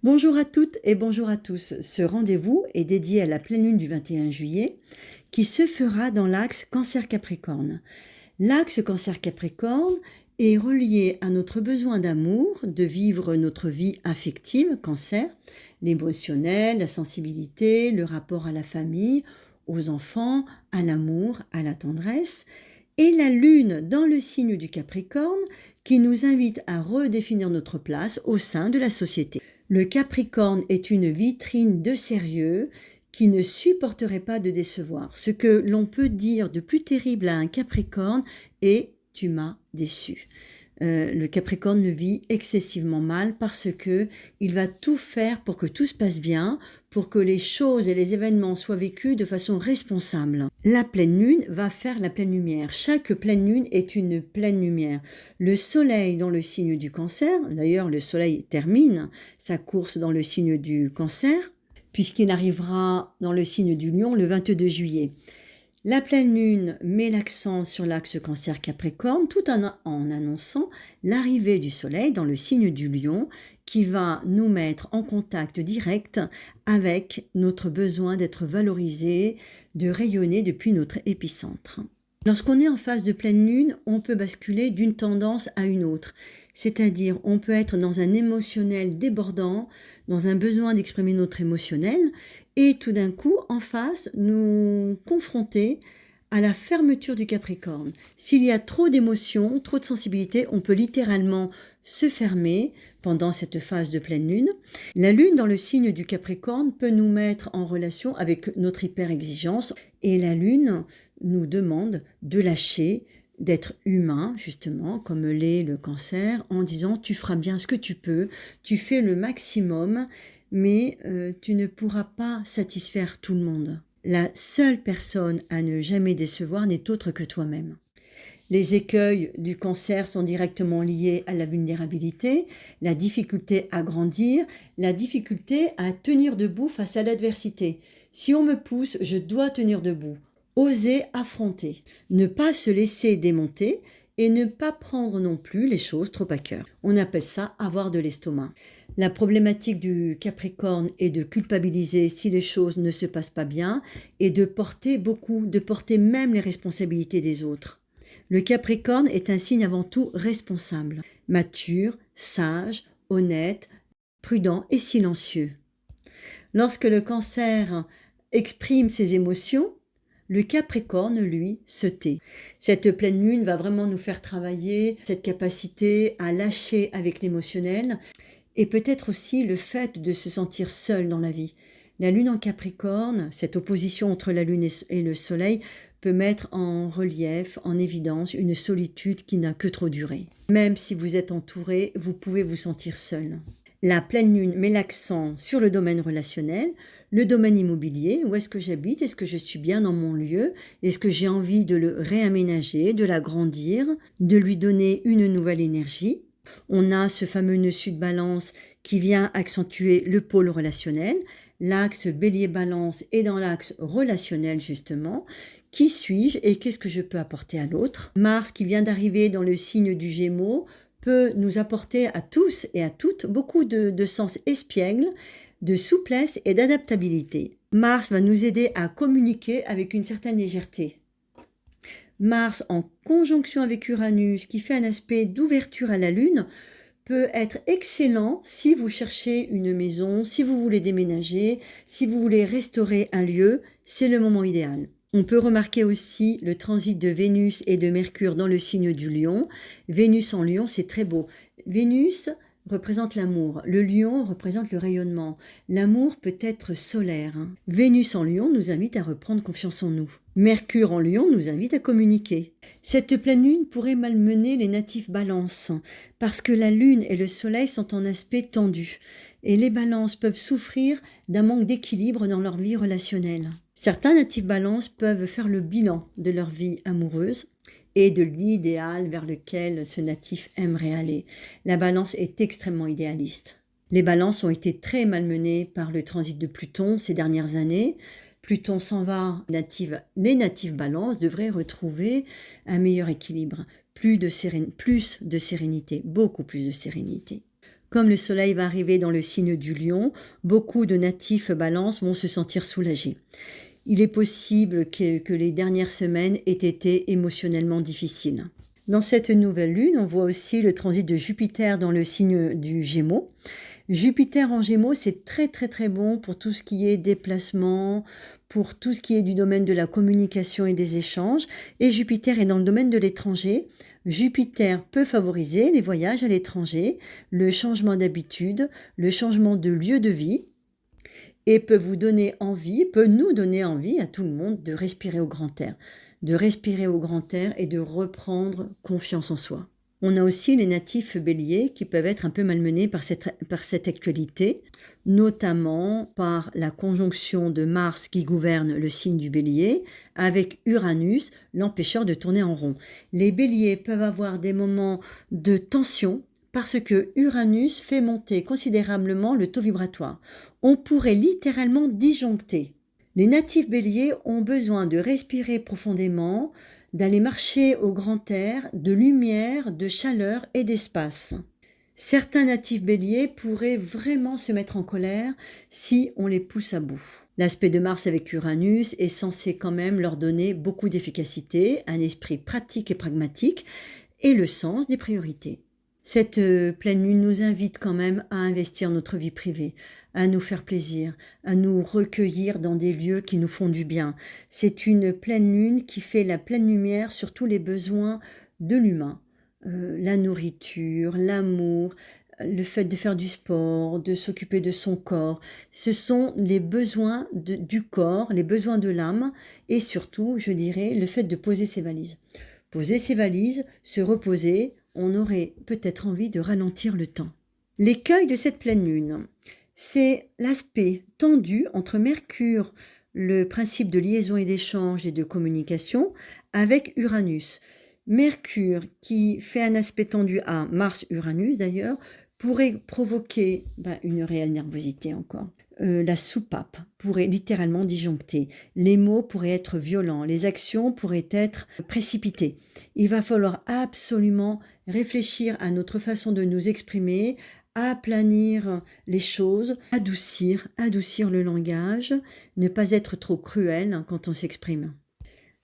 Bonjour à toutes et bonjour à tous. Ce rendez-vous est dédié à la pleine lune du 21 juillet qui se fera dans l'axe Cancer-Capricorne. L'axe Cancer-Capricorne est relié à notre besoin d'amour, de vivre notre vie affective, Cancer, l'émotionnel, la sensibilité, le rapport à la famille, aux enfants, à l'amour, à la tendresse, et la lune dans le signe du Capricorne qui nous invite à redéfinir notre place au sein de la société. Le Capricorne est une vitrine de sérieux qui ne supporterait pas de décevoir. Ce que l'on peut dire de plus terrible à un Capricorne est « tu m'as déçu ». Le Capricorne le vit excessivement mal parce que il va tout faire pour que tout se passe bien, pour que les choses et les événements soient vécus de façon responsable. La pleine lune va faire la pleine lumière. Chaque pleine lune est une pleine lumière. Le soleil dans le signe du Cancer, d'ailleurs le soleil termine sa course dans le signe du Cancer, puisqu'il arrivera dans le signe du Lion le 22 juillet. La pleine lune met l'accent sur l'axe Cancer-Capricorne tout en annonçant l'arrivée du soleil dans le signe du Lion qui va nous mettre en contact direct avec notre besoin d'être valorisé, de rayonner depuis notre épicentre. Lorsqu'on est en phase de pleine lune, on peut basculer d'une tendance à une autre. C'est-à-dire, on peut être dans un émotionnel débordant, dans un besoin d'exprimer notre émotionnel, et tout d'un coup, en face, nous confronter à la fermeture du Capricorne. S'il y a trop d'émotions, trop de sensibilité, on peut littéralement se fermer pendant cette phase de pleine lune. La lune dans le signe du Capricorne peut nous mettre en relation avec notre hyper-exigence, et la lune nous demande de lâcher, d'être humain, justement, comme l'est le Cancer, en disant tu feras bien ce que tu peux, tu fais le maximum, mais tu ne pourras pas satisfaire tout le monde. La seule personne à ne jamais décevoir n'est autre que toi-même. Les écueils du Cancer sont directement liés à la vulnérabilité, la difficulté à grandir, la difficulté à tenir debout face à l'adversité. Si on me pousse, je dois tenir debout. Oser affronter, ne pas se laisser démonter et ne pas prendre non plus les choses trop à cœur. On appelle ça avoir de l'estomac. La problématique du Capricorne est de culpabiliser si les choses ne se passent pas bien et de porter même les responsabilités des autres. Le Capricorne est un signe avant tout responsable, mature, sage, honnête, prudent et silencieux. Lorsque le Cancer exprime ses émotions, le Capricorne, lui, se tait. Cette pleine lune va vraiment nous faire travailler cette capacité à lâcher avec l'émotionnel et peut-être aussi le fait de se sentir seul dans la vie. La lune en Capricorne, cette opposition entre la lune et le soleil, peut mettre en relief, en évidence, une solitude qui n'a que trop duré. Même si vous êtes entouré, vous pouvez vous sentir seul. La pleine lune met l'accent sur le domaine relationnel, le domaine immobilier, où est-ce que j'habite, est-ce que je suis bien dans mon lieu, est-ce que j'ai envie de le réaménager, de l'agrandir, de lui donner une nouvelle énergie. On a ce fameux nœud sud-balance qui vient accentuer le pôle relationnel. L'axe bélier-balance est dans l'axe relationnel justement. Qui suis-je et qu'est-ce que je peux apporter à l'autre? Mars qui vient d'arriver dans le signe du Gémeaux peut nous apporter à tous et à toutes beaucoup de sens espiègle, de souplesse et d'adaptabilité. Mars va nous aider à communiquer avec une certaine légèreté. Mars en conjonction avec Uranus, qui fait un aspect d'ouverture à la Lune, peut être excellent si vous cherchez une maison, si vous voulez déménager, si vous voulez restaurer un lieu, c'est le moment idéal. On peut remarquer aussi le transit de Vénus et de Mercure dans le signe du Lion. Vénus en Lion, c'est très beau. Vénus représente l'amour. Le lion représente le rayonnement. L'amour peut être solaire. Vénus en Lion nous invite à reprendre confiance en nous. Mercure en Lion nous invite à communiquer. Cette pleine lune pourrait malmener les natifs balances parce que la lune et le soleil sont en aspect tendu et les balances peuvent souffrir d'un manque d'équilibre dans leur vie relationnelle. Certains natifs balances peuvent faire le bilan de leur vie amoureuse et de l'idéal vers lequel ce natif aimerait aller. La balance est extrêmement idéaliste. Les balances ont été très malmenées par le transit de Pluton ces dernières années. Pluton s'en va, les natifs balances devraient retrouver un meilleur équilibre, plus de sérénité, beaucoup plus de sérénité. Comme le soleil va arriver dans le signe du lion, beaucoup de natifs balance vont se sentir soulagés. Il est possible que les dernières semaines aient été émotionnellement difficiles. Dans cette nouvelle lune, on voit aussi le transit de Jupiter dans le signe du Gémeaux. Jupiter en Gémeaux, c'est très très très bon pour tout ce qui est déplacement, pour tout ce qui est du domaine de la communication et des échanges. Et Jupiter est dans le domaine de l'étranger. Jupiter peut favoriser les voyages à l'étranger, le changement d'habitude, le changement de lieu de vie et peut nous donner envie à tout le monde de respirer au grand air, et de reprendre confiance en soi. On a aussi les natifs béliers qui peuvent être un peu malmenés par cette actualité, notamment par la conjonction de Mars qui gouverne le signe du bélier avec Uranus, l'empêcheur de tourner en rond. Les béliers peuvent avoir des moments de tension parce que Uranus fait monter considérablement le taux vibratoire. On pourrait littéralement disjoncter. Les natifs béliers ont besoin de respirer profondément, d'aller marcher au grand air, de lumière, de chaleur et d'espace. Certains natifs béliers pourraient vraiment se mettre en colère si on les pousse à bout. L'aspect de Mars avec Uranus est censé quand même leur donner beaucoup d'efficacité, un esprit pratique et pragmatique et le sens des priorités. Cette pleine lune nous invite quand même à investir notre vie privée, à nous faire plaisir, à nous recueillir dans des lieux qui nous font du bien. C'est une pleine lune qui fait la pleine lumière sur tous les besoins de l'humain. La nourriture, l'amour, le fait de faire du sport, de s'occuper de son corps. Ce sont les besoins du corps, les besoins de l'âme et surtout, je dirais, le fait de poser ses valises. Poser ses valises, se reposer, on aurait peut-être envie de ralentir le temps. L'écueil de cette pleine lune, c'est l'aspect tendu entre Mercure, le principe de liaison et d'échange et de communication, avec Uranus. Mercure, qui fait un aspect tendu à Mars-Uranus d'ailleurs, pourrait provoquer une réelle nervosité encore. La soupape pourrait littéralement disjoncter. Les mots pourraient être violents. Les actions pourraient être précipitées. Il va falloir absolument réfléchir à notre façon de nous exprimer, aplanir les choses, adoucir le langage, ne pas être trop cruel quand on s'exprime.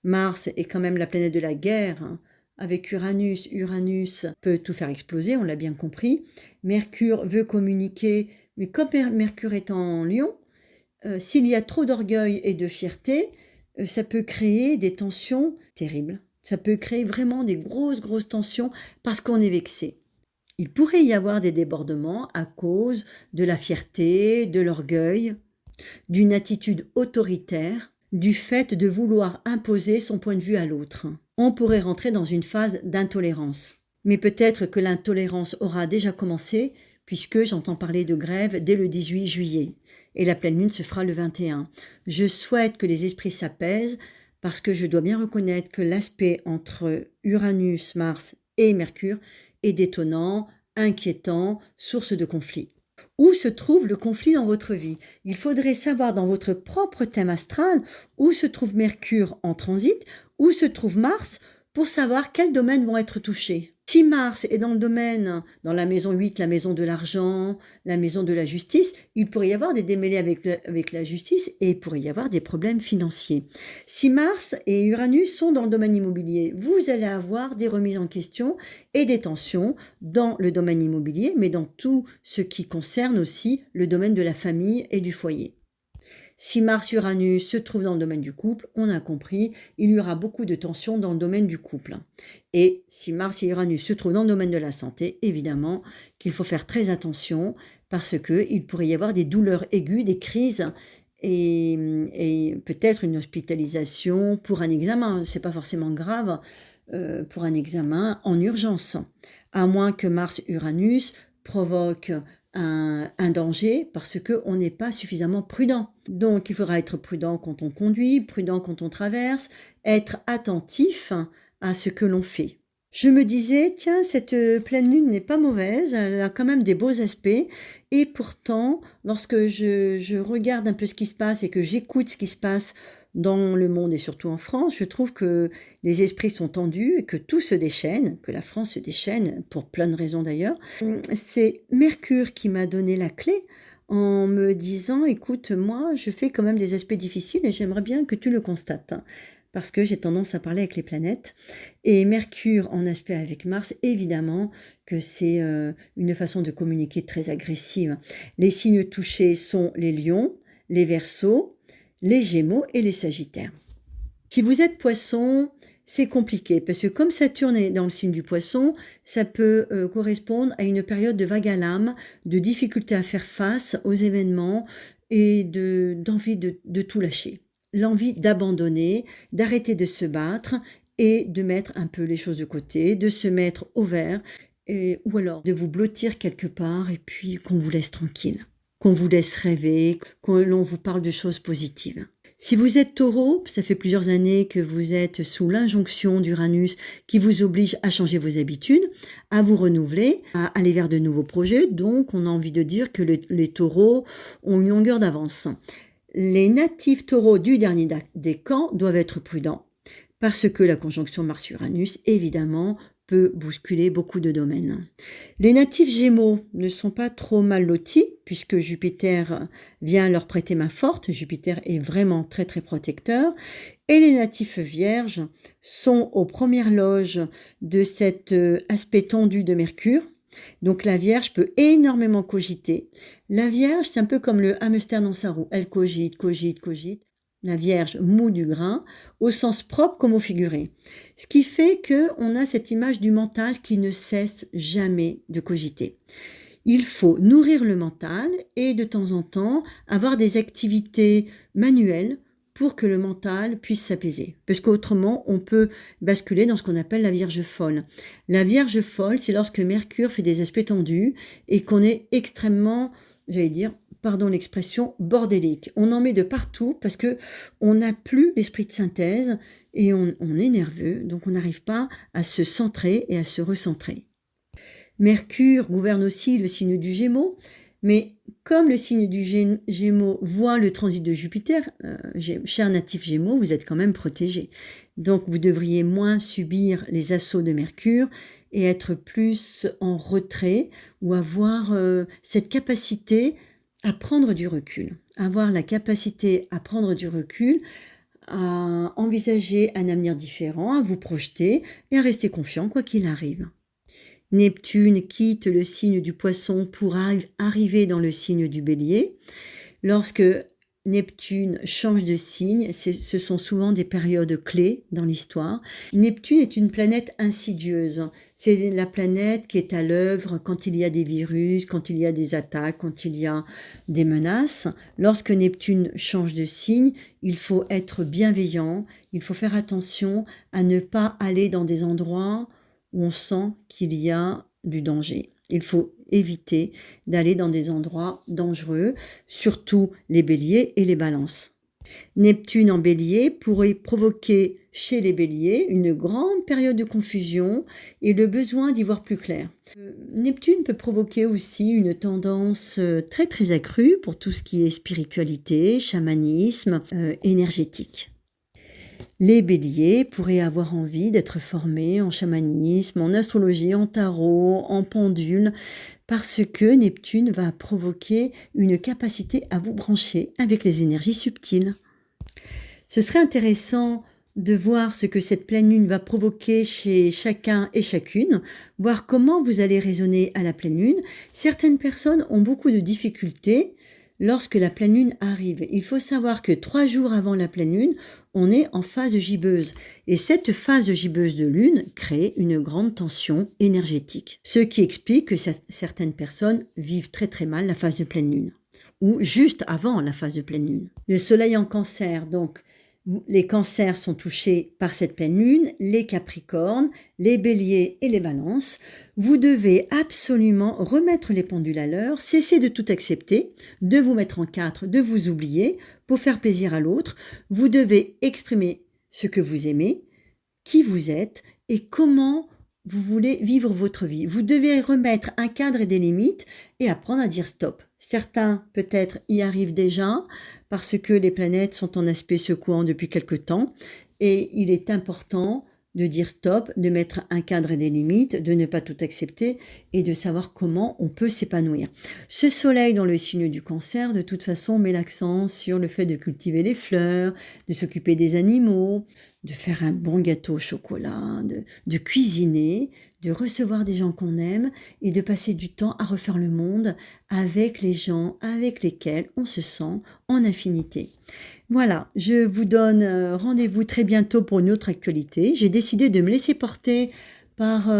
Mars est quand même la planète de la guerre. Avec Uranus peut tout faire exploser, on l'a bien compris. Mercure veut communiquer, mais comme Mercure est en Lion, s'il y a trop d'orgueil et de fierté, ça peut créer des tensions terribles. Ça peut créer vraiment des grosses tensions parce qu'on est vexé. Il pourrait y avoir des débordements à cause de la fierté, de l'orgueil, d'une attitude autoritaire, du fait de vouloir imposer son point de vue à l'autre. On pourrait rentrer dans une phase d'intolérance. Mais peut-être que l'intolérance aura déjà commencé, puisque j'entends parler de grève dès le 18 juillet. Et la pleine lune se fera le 21. Je souhaite que les esprits s'apaisent, parce que je dois bien reconnaître que l'aspect entre Uranus, Mars et Mercure est détonnant, inquiétant, source de conflit. Où se trouve le conflit dans votre vie? Il faudrait savoir dans votre propre thème astral où se trouve Mercure en transit, où se trouve Mars, pour savoir quels domaines vont être touchés. Si Mars est dans le domaine, dans la maison 8, la maison de l'argent, la maison de la justice, il pourrait y avoir des démêlés avec la justice et il pourrait y avoir des problèmes financiers. Si Mars et Uranus sont dans le domaine immobilier, vous allez avoir des remises en question et des tensions dans le domaine immobilier, mais dans tout ce qui concerne aussi le domaine de la famille et du foyer. Si Mars-Uranus se trouve dans le domaine du couple, on a compris, il y aura beaucoup de tensions dans le domaine du couple. Et si Mars et Uranus se trouvent dans le domaine de la santé, évidemment qu'il faut faire très attention parce qu'il pourrait y avoir des douleurs aiguës, des crises et peut-être une hospitalisation pour un examen. C'est pas forcément grave pour un examen en urgence, à moins que Mars-Uranus provoque un danger parce qu'on n'est pas suffisamment prudent. Donc il faudra être prudent quand on conduit, prudent quand on traverse, être attentif à ce que l'on fait. Je me disais, tiens, cette pleine lune n'est pas mauvaise, elle a quand même des beaux aspects, et pourtant, lorsque je regarde un peu ce qui se passe et que j'écoute ce qui se passe dans le monde et surtout en France, je trouve que les esprits sont tendus et que tout se déchaîne, que la France se déchaîne, pour plein de raisons d'ailleurs. C'est Mercure qui m'a donné la clé en me disant, écoute, moi, je fais quand même des aspects difficiles et j'aimerais bien que tu le constates, hein, parce que j'ai tendance à parler avec les planètes. Et Mercure en aspect avec Mars, évidemment que c'est une façon de communiquer très agressive. Les signes touchés sont les lions, les Verseaux, les Gémeaux et les Sagittaires. Si vous êtes Poisson, c'est compliqué parce que comme Saturne est dans le signe du Poisson, ça peut correspondre à une période de vague à l'âme, de difficulté à faire face aux événements et d'envie de tout lâcher. L'envie d'abandonner, d'arrêter de se battre et de mettre un peu les choses de côté, de se mettre au vert ou alors de vous blottir quelque part et puis qu'on vous laisse tranquille, qu'on vous laisse rêver, qu'on l'on vous parle de choses positives. Si vous êtes Taureau, ça fait plusieurs années que vous êtes sous l'injonction d'Uranus qui vous oblige à changer vos habitudes, à vous renouveler, à aller vers de nouveaux projets. Donc, on a envie de dire que les Taureaux ont une longueur d'avance. Les natifs Taureaux du dernier décan doivent être prudents parce que la conjonction Mars-Uranus, évidemment, peut bousculer beaucoup de domaines. Les natifs Gémeaux ne sont pas trop mal lotis puisque Jupiter vient leur prêter main forte. Jupiter est vraiment très très protecteur. Et les natifs Vierges sont aux premières loges de cet aspect tendu de Mercure. Donc la Vierge peut énormément cogiter. La Vierge, c'est un peu comme le hamster dans sa roue. Elle cogite, cogite, cogite. La Vierge moud du grain, au sens propre comme au figuré. Ce qui fait qu'on a cette image du mental qui ne cesse jamais de cogiter. Il faut nourrir le mental et de temps en temps avoir des activités manuelles pour que le mental puisse s'apaiser. Parce qu'autrement, on peut basculer dans ce qu'on appelle la Vierge folle. La Vierge folle, c'est lorsque Mercure fait des aspects tendus et qu'on est extrêmement, j'allais dire, pardon l'expression, bordélique. On en met de partout parce que on n'a plus l'esprit de synthèse et on est nerveux, donc on n'arrive pas à se centrer et à se recentrer. Mercure gouverne aussi le signe du Gémeaux, mais comme le signe du Gémeaux voit le transit de Jupiter, cher natif Gémeaux, vous êtes quand même protégé. Donc vous devriez moins subir les assauts de Mercure et être plus en retrait ou avoir cette capacité à prendre du recul, avoir la capacité à prendre du recul, à envisager un avenir différent, à vous projeter et à rester confiant quoi qu'il arrive. Neptune quitte le signe du Poisson pour arriver dans le signe du Bélier. Lorsque Neptune change de signe, ce sont souvent des périodes clés dans l'histoire. Neptune est une planète insidieuse. C'est la planète qui est à l'œuvre quand il y a des virus, quand il y a des attaques, quand il y a des menaces. Lorsque Neptune change de signe, il faut être bienveillant, il faut faire attention à ne pas aller dans des endroits où on sent qu'il y a du danger. Il faut éviter d'aller dans des endroits dangereux, surtout les béliers et les balances. Neptune en bélier pourrait provoquer chez les béliers une grande période de confusion et le besoin d'y voir plus clair. Neptune peut provoquer aussi une tendance très très accrue pour tout ce qui est spiritualité, chamanisme, énergétique. Les béliers pourraient avoir envie d'être formés en chamanisme, en astrologie, en tarot, en pendule, parce que Neptune va provoquer une capacité à vous brancher avec les énergies subtiles. Ce serait intéressant de voir ce que cette pleine lune va provoquer chez chacun et chacune, voir comment vous allez raisonner à la pleine lune. Certaines personnes ont beaucoup de difficultés lorsque la pleine lune arrive. Il faut savoir que 3 jours avant la pleine lune, on est en phase gibbeuse. Et cette phase gibbeuse de lune crée une grande tension énergétique. Ce qui explique que certaines personnes vivent très très mal la phase de pleine lune. Ou juste avant la phase de pleine lune. Le soleil en cancer, donc les cancers sont touchés par cette pleine lune, les capricornes, les béliers et les balances. Vous devez absolument remettre les pendules à l'heure, cesser de tout accepter, de vous mettre en 4, de vous oublier pour faire plaisir à l'autre. Vous devez exprimer ce que vous aimez, qui vous êtes et comment vous voulez vivre votre vie. Vous devez remettre un cadre et des limites et apprendre à dire stop. Certains, peut-être, y arrivent déjà parce que les planètes sont en aspect secouant depuis quelque temps et il est important de dire stop, de mettre un cadre et des limites, de ne pas tout accepter et de savoir comment on peut s'épanouir. Ce soleil dans le signe du Cancer, de toute façon, met l'accent sur le fait de cultiver les fleurs, de s'occuper des animaux, de faire un bon gâteau au chocolat, de cuisiner, de recevoir des gens qu'on aime et de passer du temps à refaire le monde avec les gens avec lesquels on se sent en affinité. Voilà, je vous donne rendez-vous très bientôt pour une autre actualité. J'ai décidé de me laisser porter par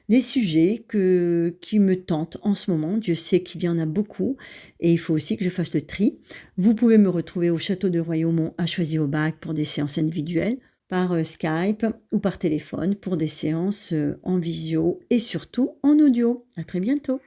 les sujets qui me tentent en ce moment. Dieu sait qu'il y en a beaucoup et il faut aussi que je fasse le tri. Vous pouvez me retrouver au château de Royaumont à Choisy-au-Bac pour des séances individuelles, par Skype ou par téléphone pour des séances en visio et surtout en audio. À très bientôt.